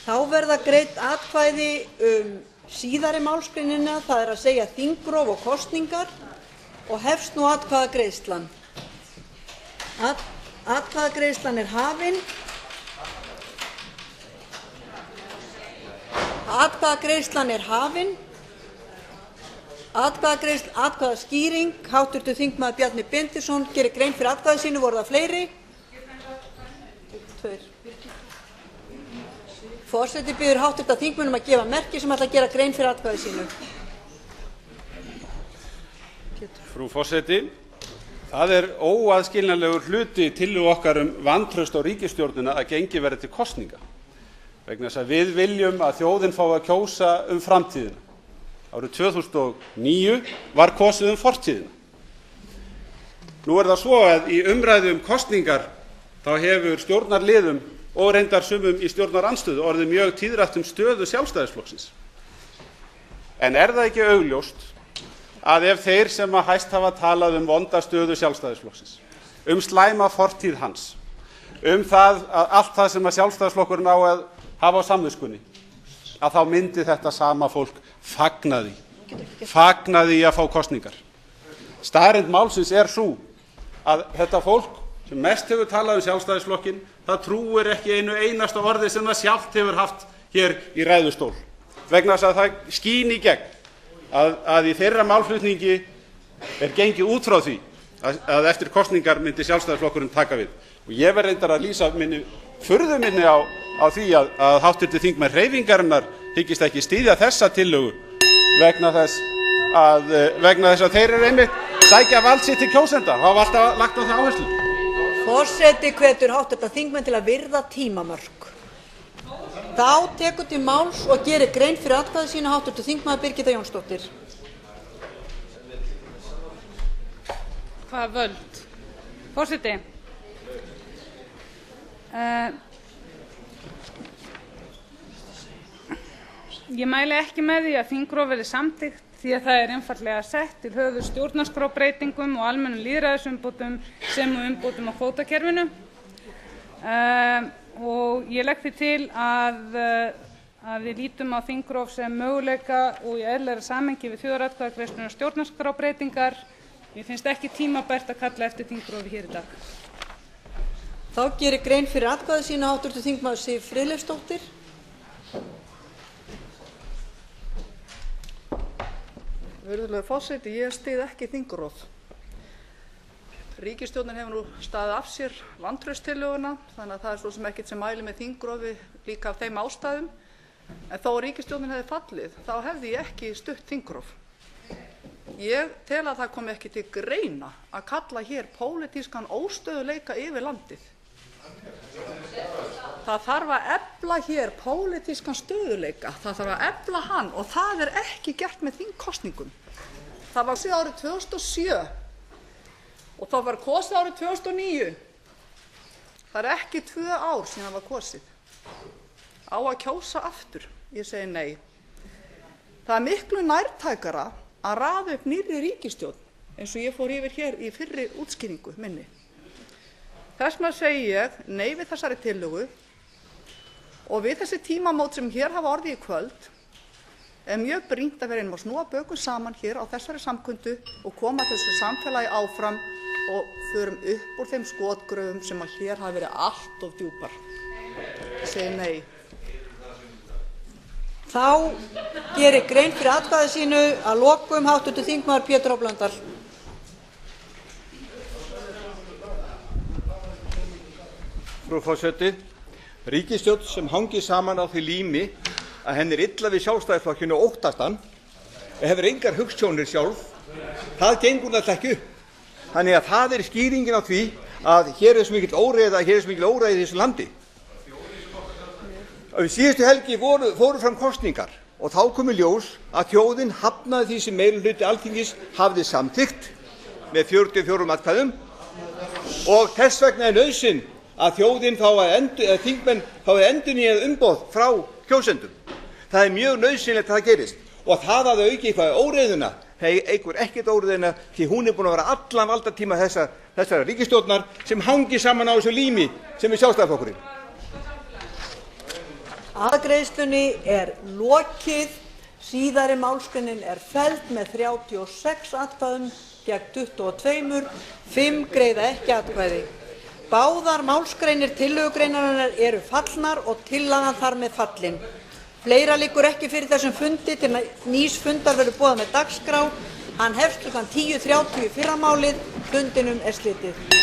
Þá verða greidd atkvæði síðari málsgreinina, það er að segja þingrof og kosningar, og hefst nú atkvæðagreiðslan. Atkvæðagreiðslan er hafin. Atkvæðagreiðslan er hafin. Atkvæðaskýring. Háttvirtur þingmaður Bjarni Benediktsson gerir grein fyrir atkvæði sínu. Voru það fleiri? Tveir. Forseti biður háttvirta þingmönnum að gefa merki sem ætla að gera grein fyrir atkvæði sínu. Frú forseti, það er óaðskiljanlegur hluti tillögu okkar vantraust á ríkisstjórnina að gengið verði til kosninga. Vegna þess að við viljum að þjóðin fái að kjósa framtíðina. Árið 2009 var kosið fortíðina. Nú er það svo að í umræðu kosningar þá hefur stjórnarliðum og reyndar sumum í stjórnarandstöðu orðið mjög tíðrætt stöðu Sjálfstæðisflokksins. En er það ekki augljóst að ef þeir sem hæst hafa talað vonda stöðu Sjálfstæðisflokksins, slæma fortíð hans, það að allt það sem Sjálfstæðisflokkurinn á að hafa á samviskunni, að þá myndi þetta sama fólk fagna því að fá kosningar. Staðreynd málsins er sú að þetta fólk sem mest hefur talað Sjálfstæðisflokkinn, það trúir ekki einu einasta orði sem það sjálft hefur haft hér í ræðustól. Vegna þess að það skín í gegn að í þeirra málflutningi er gengið út frá því að eftir kosningar myndi Sjálfstæðisflokkurinn taka við. Og ég verð reyndar að lýsa furðu minni á því að háttvirtir þingmenn hreyfingarinnar hyggist ekki styðja þessa tillögu vegna þess að þeir eru einmitt sækja vald sitt til kjósenda og hafa alltaf lagt á það áherslu. Forseti hvetur háttvirta þingmenn til að virða tímamörk. Þá tekur til máls og gerir grein fyrir atkvæði sínu háttvirtur þingmaður Birgitta Jónsdóttir. Hvaða völd? Forseti. Ég mæli ekki með því að þingrof verði samþykkt því að það er einfaldlega sett til höfuðs stjórnarskrárbreytingum og almennum lýðræðisumbótum sem og umbótum á kvótakerfinu. Og ég legg því til að við lítum á þingrof sem möguleika og í eðlilegra samhengi við þjóðaratkvæðagreiðsluna og stjórnarskrárbreytingar. Mér finnst ekki tímabært að kalla eftir þingrofi hér í dag. Þá gerir grein fyrir atkvæði sínu háttvirtur þingmaður Sif Friðleifsdóttir. Virðulegur forseti, ég styð ekki þingrof. Ríkisstjórnin hefur nú staðið af sér vantrauststillöguna, þannig að það er svo sem ekkert sem mælir með þingrofi líka af þeim ástæðum. En þó ríkisstjórnin hefði fallið, þá hefði ég ekki stutt þingrof. Ég tel að það komi ekki til greina að kalla hér pólitískan óstöðuleika yfir landið. Það þarf að efla hér pólitískan stöðuleika, það þarf að efla hann og það er ekki gert með þingkosningum. Það var kosið árið 2007 og þá var kosið árið 2009. Það er ekki 2 ár síðan það var kosið. Á að kjósa aftur? Ég segi nei. Það er miklu nærtækara að raða upp nýrri ríkisstjórn eins og ég fór yfir hér í fyrri útskýringu minni. Þess vegna segi ég nei við þessari tillögu og við þessi tímamót sem hér hafa orðið í kvöld er mjög brýnt að vera einum að snúa bökum saman hér á þessari samkundu og koma þessu samfélagi áfram og förum upp úr þeim skotgröfum sem að hér hafa verið allt of djúpar. Ég segi nei. Þá gerir grein fyrir atkvæði sínu að lokum háttvirtur þingmaður Pétur H. Blöndal. Frú forseti, ríkisstjórn sem hangir saman á því lími að henni er illa við Sjálfstæðisflokkinn og óttast hann, hefur engar hugsjónir sjálf, það gengur náttúrulega ekki upp. Þannig að það er skýringin á því að hér er svo mikil óreiða í þessu landi. Síðustu helgi fóru fram kosningar og þá kom í ljós að þjóðin hafnaði því sem meirihluti Alþingis hafði samþykkt með 44 atkvæðum og þess vegna er nauðsyn að þingmenn fái endurnýjað umboð frá kjósendum. Það er mjög nauðsynlegt að það gerist og það að auki eitthvað óreiðuna eykur ekkert óreiðuna því hún er búin að vera allan valdatíma þessara ríkisstjórnar sem hangir saman á þessu lími sem er Sjálfstæðisflokkurinn. Atkvæðagreiðslunni er lokið. Síðari málsgreinin er felld með 36 atkvæðum gegn 22. 5 greiða ekki atkvæði. Báðar málsgreinir tillögugreinarinnar eru fallnar og tillagan þar með fallin. Fleira liggur ekki fyrir þessum fundi. Til nýs fundar verður boðað með dagskrá. Hann hefst klukkan 10:30 í fyrramálið. Fundinum er slitið.